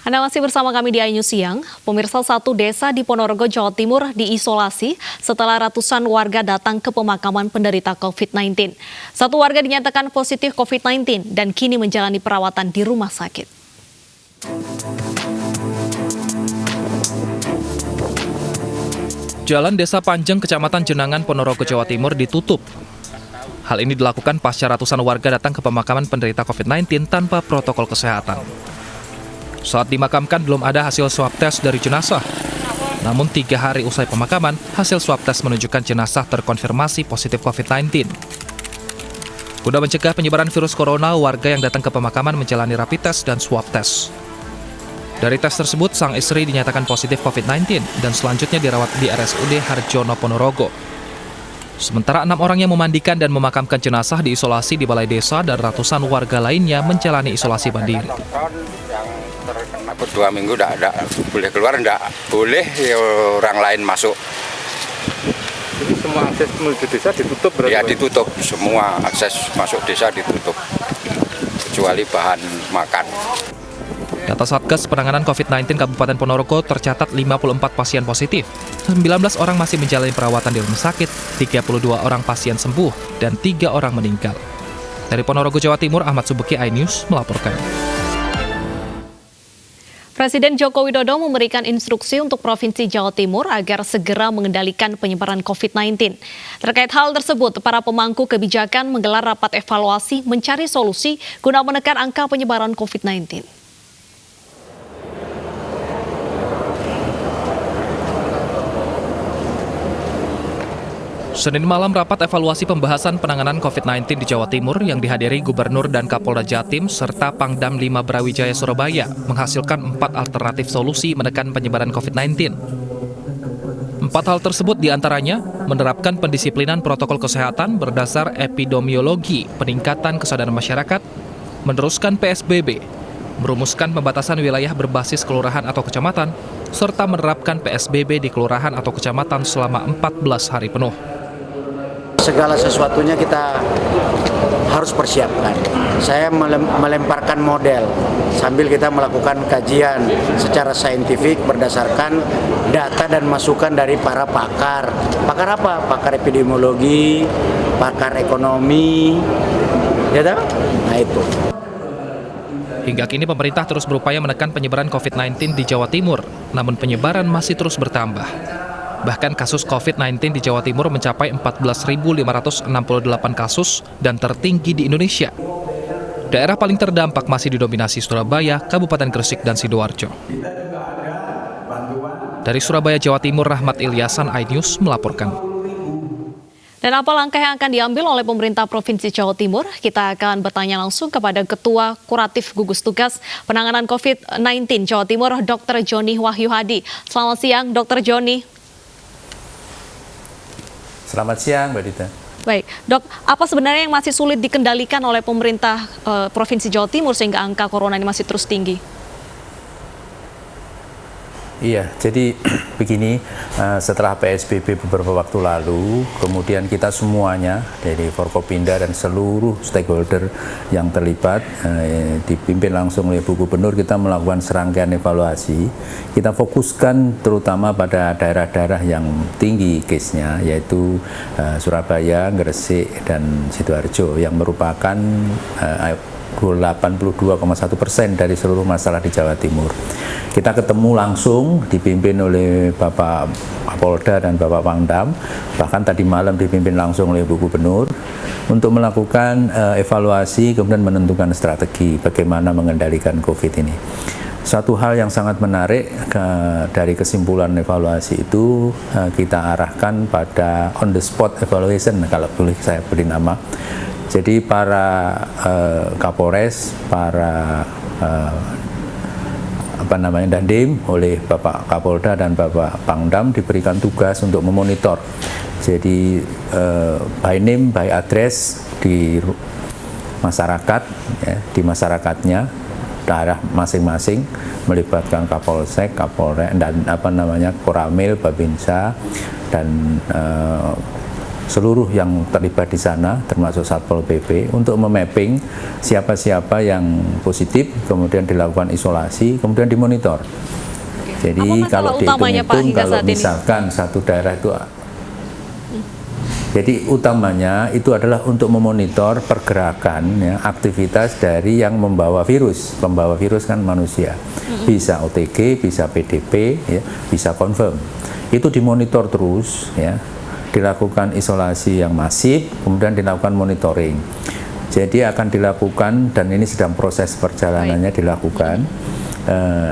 Anda masih bersama kami di iNews Siang. Pemirsa, satu desa di Ponorogo, Jawa Timur diisolasi setelah ratusan warga datang ke pemakaman penderita COVID-19. Satu warga dinyatakan positif COVID-19 dan kini menjalani perawatan di rumah sakit. Jalan Desa Panjang, Kecamatan Jenangan, Ponorogo, Jawa Timur ditutup. Hal ini dilakukan pasca ratusan warga datang ke pemakaman penderita COVID-19 tanpa protokol kesehatan. Saat dimakamkan belum ada hasil swab tes dari jenazah. Namun 3 hari usai pemakaman, hasil swab tes menunjukkan jenazah terkonfirmasi positif COVID-19. Guna mencegah penyebaran virus corona, warga yang datang ke pemakaman menjalani rapid test dan swab tes. Dari tes tersebut, sang istri dinyatakan positif COVID-19 dan selanjutnya dirawat di RSUD Harjono, Ponorogo. Sementara 6 orang yang memandikan dan memakamkan jenazah diisolasi di balai desa dan ratusan warga lainnya menjalani isolasi mandiri. Terkena 2 minggu tidak boleh keluar, tidak boleh orang lain masuk. Jadi semua akses menuju desa ditutup berarti? Ya ditutup, semua akses masuk desa ditutup, kecuali bahan makan. Data Satgas Penanganan COVID-19 Kabupaten Ponorogo tercatat 54 pasien positif, 19 orang masih menjalani perawatan di rumah sakit, 32 orang pasien sembuh, dan 3 orang meninggal. Dari Ponorogo, Jawa Timur, Ahmad Subeki, iNews melaporkan. Presiden Joko Widodo memberikan instruksi untuk Provinsi Jawa Timur agar segera mengendalikan penyebaran COVID-19. Terkait hal tersebut, para pemangku kebijakan menggelar rapat evaluasi mencari solusi guna menekan angka penyebaran COVID-19. Senin malam rapat evaluasi pembahasan penanganan COVID-19 di Jawa Timur yang dihadiri Gubernur dan Kapolda Jatim serta Pangdam 5 Brawijaya Surabaya menghasilkan 4 alternatif solusi menekan penyebaran COVID-19. 4 hal tersebut diantaranya menerapkan pendisiplinan protokol kesehatan berdasar epidemiologi, peningkatan kesadaran masyarakat, meneruskan PSBB, merumuskan pembatasan wilayah berbasis kelurahan atau kecamatan, serta menerapkan PSBB di kelurahan atau kecamatan selama 14 hari penuh. Segala sesuatunya kita harus persiapkan. Saya melemparkan model sambil kita melakukan kajian secara saintifik berdasarkan data dan masukan dari para pakar. Pakar apa? Pakar epidemiologi, pakar ekonomi, ya tahu? Nah itu. Hingga kini pemerintah terus berupaya menekan penyebaran COVID-19 di Jawa Timur, namun penyebaran masih terus bertambah. Bahkan kasus COVID-19 di Jawa Timur mencapai 14.568 kasus dan tertinggi di Indonesia. Daerah paling terdampak masih didominasi Surabaya, Kabupaten Gresik, dan Sidoarjo. Dari Surabaya, Jawa Timur, Rahmat Ilyasan, iNews melaporkan. Dan apa langkah yang akan diambil oleh pemerintah Provinsi Jawa Timur? Kita akan bertanya langsung kepada Ketua Kuratif Gugus Tugas Penanganan COVID-19 Jawa Timur, Dr. Joni Wahyu Hadi. Selamat siang, Dr. Joni. Selamat siang, Mbak Dita. Baik, Dok, apa sebenarnya yang masih sulit dikendalikan oleh pemerintah Provinsi Jawa Timur sehingga angka corona ini masih terus tinggi? Iya, jadi begini, setelah PSBB beberapa waktu lalu, kemudian kita semuanya dari Forkopimda dan seluruh stakeholder yang terlibat, dipimpin langsung oleh Bu Gubernur, kita melakukan serangkaian evaluasi. Kita fokuskan terutama pada daerah-daerah yang tinggi case-nya, yaitu Surabaya, Gresik, dan Sidoarjo, yang merupakan 82,1% dari seluruh masalah di Jawa Timur. Kita ketemu langsung, dipimpin oleh Bapak Kapolda dan Bapak Pangdam, bahkan tadi malam dipimpin langsung oleh Bu Gubernur, untuk melakukan evaluasi kemudian menentukan strategi bagaimana mengendalikan COVID ini. Satu hal yang sangat menarik dari kesimpulan evaluasi itu, kita arahkan pada on the spot evaluation, kalau boleh saya beri nama. Jadi para Kapolres, para Dandim oleh Bapak Kapolda dan Bapak Pangdam diberikan tugas untuk memonitor. Jadi by name, by address di masyarakat, ya, di masyarakatnya, daerah masing-masing, melibatkan Kapolsek, Kapolres, dan Koramil, Babinsa, dan seluruh yang terlibat di sana, termasuk Satpol PP, untuk memapping siapa-siapa yang positif, kemudian dilakukan isolasi, kemudian dimonitor. Jadi kalau dihitung-hitung, kalau misalkan satu daerah itu, jadi utamanya itu adalah untuk memonitor pergerakan, ya, aktivitas dari yang membawa virus. Pembawa virus kan manusia, bisa OTG, bisa PDP, ya, bisa confirm. Itu dimonitor terus, ya, dilakukan isolasi yang masif, kemudian dilakukan monitoring. Jadi akan dilakukan, dan ini sedang proses perjalanannya dilakukan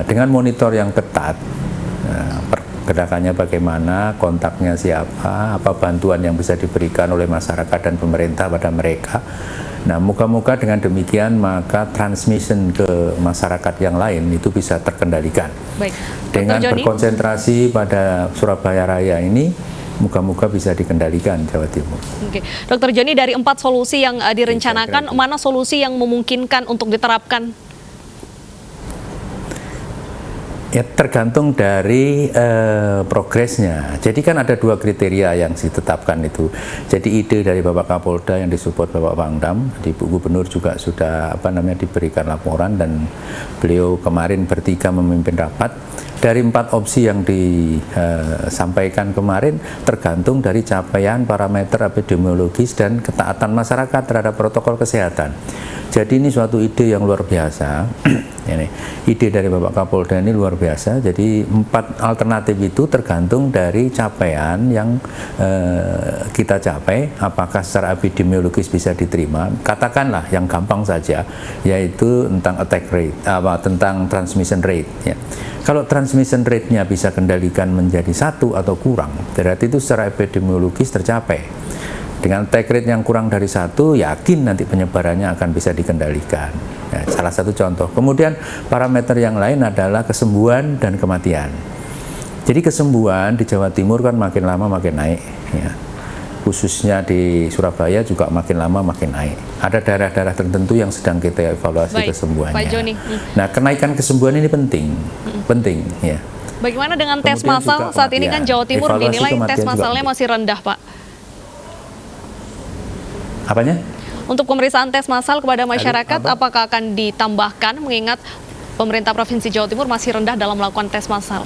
dengan monitor yang ketat. Pergerakannya bagaimana, kontaknya siapa, apa bantuan yang bisa diberikan oleh masyarakat dan pemerintah pada mereka. Nah, moga-moga dengan demikian maka transmission ke masyarakat yang lain itu bisa terkendalikan. Baik. Dengan berkonsentrasi pada Surabaya Raya ini, moga-moga bisa dikendalikan Jawa Timur. Oke, Dr. Joni, dari 4 solusi yang direncanakan, mana solusi yang memungkinkan untuk diterapkan? Ya, tergantung dari progresnya. Jadi kan ada 2 kriteria yang ditetapkan itu. Jadi ide dari Bapak Kapolda yang disupport Bapak Pangdam, di Bu Gubernur juga sudah diberikan laporan, dan beliau kemarin bertiga memimpin rapat. Dari 4 opsi yang disampaikan kemarin tergantung dari capaian parameter epidemiologis dan ketaatan masyarakat terhadap protokol kesehatan. Jadi ini suatu ide yang luar biasa. Ini ide dari Bapak Kapolda ini luar biasa. Jadi 4 alternatif itu tergantung dari capaian yang kita capai, apakah secara epidemiologis bisa diterima. Katakanlah yang gampang saja, yaitu tentang attack rate, tentang transmission rate, ya. Kalau transmission rate-nya bisa kendalikan menjadi 1 atau kurang, berarti itu secara epidemiologis tercapai. Dengan attack rate yang kurang dari 1, yakin nanti penyebarannya akan bisa dikendalikan. Ya, salah satu contoh. Kemudian parameter yang lain adalah kesembuhan dan kematian. Jadi kesembuhan di Jawa Timur kan makin lama makin naik, ya. Khususnya di Surabaya juga makin lama makin naik. Ada daerah-daerah tertentu yang sedang kita evaluasi kesembuhannya. Pak Joni. Nah, kenaikan kesembuhan ini penting, ya. Bagaimana dengan tes massal? Saat ini kan Jawa Timur dinilai tes massalnya masih rendah, Pak. Apanya? Untuk pemeriksaan tes massal kepada masyarakat, apakah akan ditambahkan mengingat pemerintah Provinsi Jawa Timur masih rendah dalam melakukan tes massal?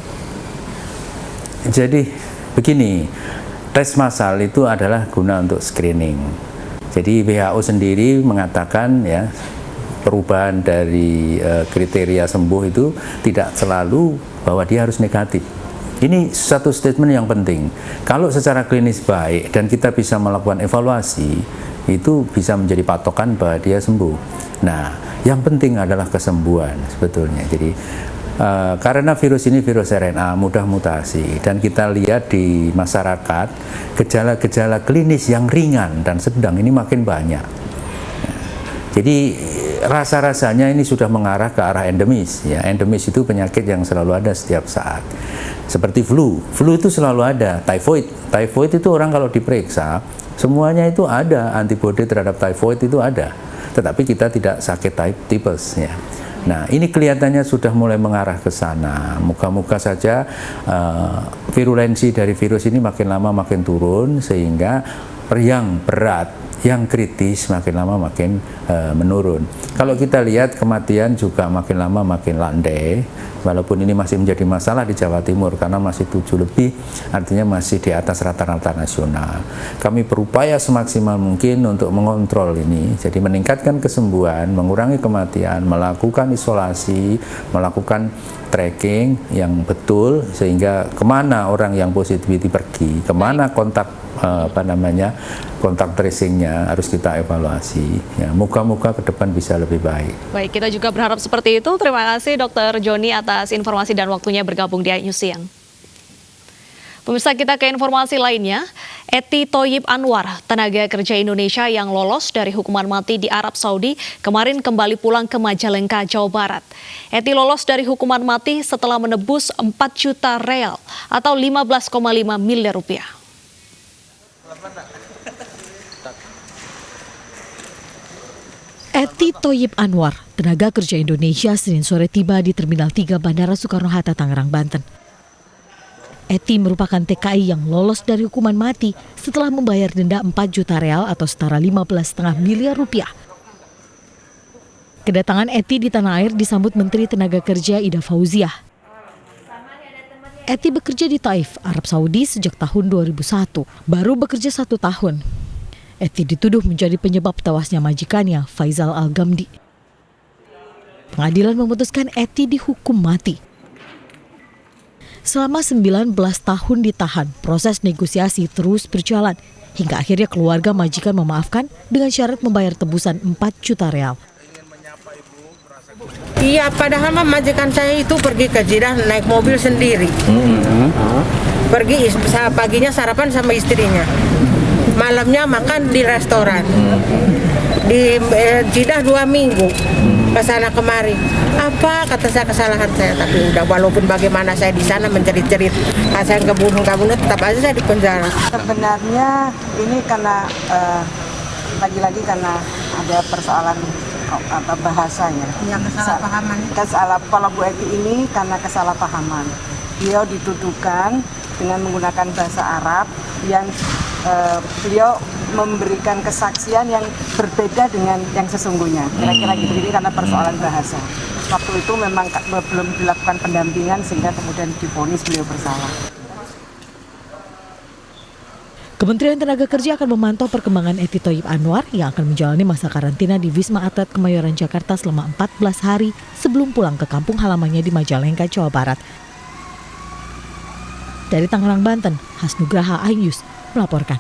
Jadi begini, tes massal itu adalah guna untuk screening. Jadi WHO sendiri mengatakan, ya, perubahan dari kriteria sembuh itu tidak selalu bahwa dia harus negatif. Ini satu statement yang penting. Kalau secara klinis baik dan kita bisa melakukan evaluasi, itu bisa menjadi patokan bahwa dia sembuh. Nah, yang penting adalah kesembuhan sebetulnya. Jadi karena virus ini virus RNA, mudah mutasi, dan kita lihat di masyarakat gejala-gejala klinis yang ringan dan sedang ini makin banyak. Jadi rasa-rasanya ini sudah mengarah ke arah endemis, ya. Endemis itu penyakit yang selalu ada setiap saat. Seperti flu itu selalu ada. Typhoid itu orang kalau diperiksa semuanya itu ada, antibodi terhadap typhoid itu ada. Tetapi kita tidak sakit tipes, ya. Nah, ini kelihatannya sudah mulai mengarah ke sana. Moga-moga saja virulensi dari virus ini makin lama makin turun, sehingga yang berat, yang kritis makin lama makin menurun. Kalau kita lihat kematian juga makin lama makin landai, walaupun ini masih menjadi masalah di Jawa Timur karena masih 7 lebih, artinya masih di atas rata-rata nasional. Kami berupaya semaksimal mungkin untuk mengontrol ini, jadi meningkatkan kesembuhan, mengurangi kematian, melakukan isolasi, melakukan tracking yang betul, sehingga kemana orang yang positif itu pergi, kemana kontak kontak tracingnya harus kita evaluasi. Ya, moga-moga ke depan bisa lebih baik. Baik, kita juga berharap seperti itu. Terima kasih Dr. Joni atas informasi dan waktunya bergabung di iNews Siang. Pemirsa, kita ke informasi lainnya. Eti Thoyib Anwar, tenaga kerja Indonesia yang lolos dari hukuman mati di Arab Saudi, kemarin kembali pulang ke Majalengka, Jawa Barat. Eti lolos dari hukuman mati setelah menebus 4 juta real atau 15,5 miliar rupiah. Eti Thoyib Anwar, tenaga kerja Indonesia, Senin sore tiba di Terminal 3 Bandara Soekarno-Hatta, Tangerang, Banten. Eti merupakan TKI yang lolos dari hukuman mati setelah membayar denda 4 juta real atau setara 15,5 miliar rupiah. Kedatangan Eti di tanah air disambut Menteri Tenaga Kerja Ida Fauziah. Eti bekerja di Taif, Arab Saudi sejak tahun 2001, baru bekerja 1 tahun. Eti dituduh menjadi penyebab tewasnya majikannya, Faizal Al-Gamdi. Pengadilan memutuskan Eti dihukum mati. Selama 19 tahun ditahan, proses negosiasi terus berjalan hingga akhirnya keluarga majikan memaafkan dengan syarat membayar tebusan 4 juta real. Iya, padahal majikan saya itu pergi ke Jeddah naik mobil sendiri. Pergi paginya sarapan sama istrinya, malamnya makan di restoran. Di Jeddah 2 minggu, ke sana kemari. Apa kata saya kesalahan saya, tapi udah walaupun bagaimana saya di sana menjerit-jerit, saya kebunuh tetap aja saya di penjara. Sebenarnya ini karena lagi-lagi karena ada persoalan bahasanya. Yang kesalahpahaman. Kalau Bu Eti ini karena kesalahpahaman. Beliau dituduhkan dengan menggunakan bahasa Arab yang beliau memberikan kesaksian yang berbeda dengan yang sesungguhnya. Kira-kira gitu, ini karena persoalan bahasa. Waktu itu memang belum dilakukan pendampingan sehingga kemudian divonis beliau bersalah. Kementerian Tenaga Kerja akan memantau perkembangan Eti Thoyib Anwar yang akan menjalani masa karantina di Wisma Atlet Kemayoran Jakarta selama 14 hari sebelum pulang ke kampung halamannya di Majalengka, Jawa Barat. Dari Tangerang, Banten, Hasnugraha Ayus melaporkan.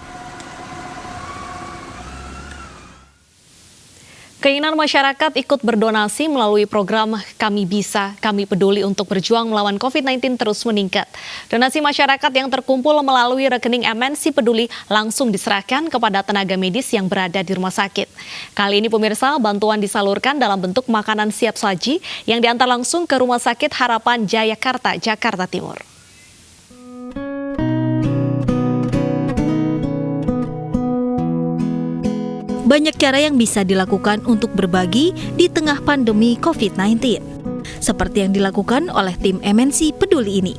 Keinginan masyarakat ikut berdonasi melalui program Kami Bisa, Kami Peduli untuk berjuang melawan COVID-19 terus meningkat. Donasi masyarakat yang terkumpul melalui rekening MNC Peduli langsung diserahkan kepada tenaga medis yang berada di rumah sakit. Kali ini pemirsa, bantuan disalurkan dalam bentuk makanan siap saji yang diantar langsung ke Rumah Sakit Harapan Jayakarta, Jakarta Timur. Banyak cara yang bisa dilakukan untuk berbagi di tengah pandemi COVID-19. Seperti yang dilakukan oleh tim MNC Peduli ini.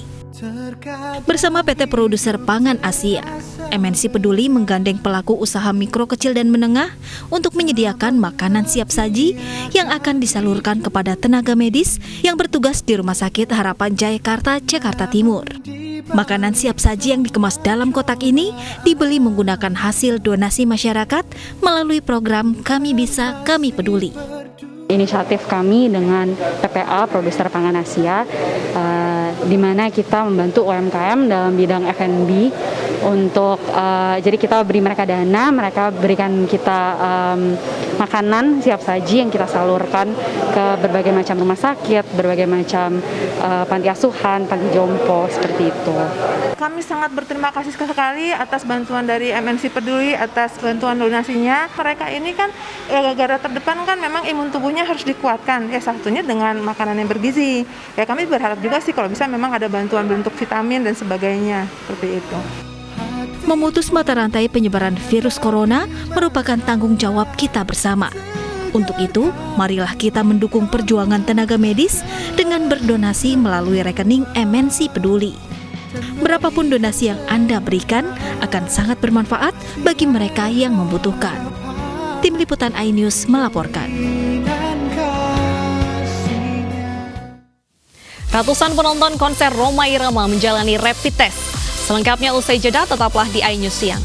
Bersama PT Produser Pangan Asia, MNC Peduli menggandeng pelaku usaha mikro, kecil, dan menengah untuk menyediakan makanan siap saji yang akan disalurkan kepada tenaga medis yang bertugas di Rumah Sakit Harapan Jayakarta, Jakarta Timur. Makanan siap saji yang dikemas dalam kotak ini dibeli menggunakan hasil donasi masyarakat melalui program Kami Bisa, Kami Peduli. Inisiatif kami dengan PPA Produser Pangan Asia, di mana kita membantu UMKM dalam bidang F&B untuk jadi kita beri mereka dana, mereka berikan kita makanan siap saji yang kita salurkan ke berbagai macam rumah sakit, berbagai macam panti asuhan, panti jompo, seperti itu. Kami sangat berterima kasih sekali atas bantuan dari MNC Peduli, atas bantuan donasinya. Mereka ini kan garda terdepan kan memang imun tubuhnya harus dikuatkan, ya satunya dengan makanan yang bergizi. Ya kami berharap juga sih kalau bisa memang ada bantuan bentuk vitamin dan sebagainya, seperti itu. Memutus mata rantai penyebaran virus corona merupakan tanggung jawab kita bersama. Untuk itu, marilah kita mendukung perjuangan tenaga medis dengan berdonasi melalui rekening MNC Peduli. Berapapun donasi yang Anda berikan akan sangat bermanfaat bagi mereka yang membutuhkan. Tim Liputan iNews melaporkan. Ratusan penonton konser Rhoma Irama menjalani rapid test. Selengkapnya usai jeda, tetaplah di iNews Siang.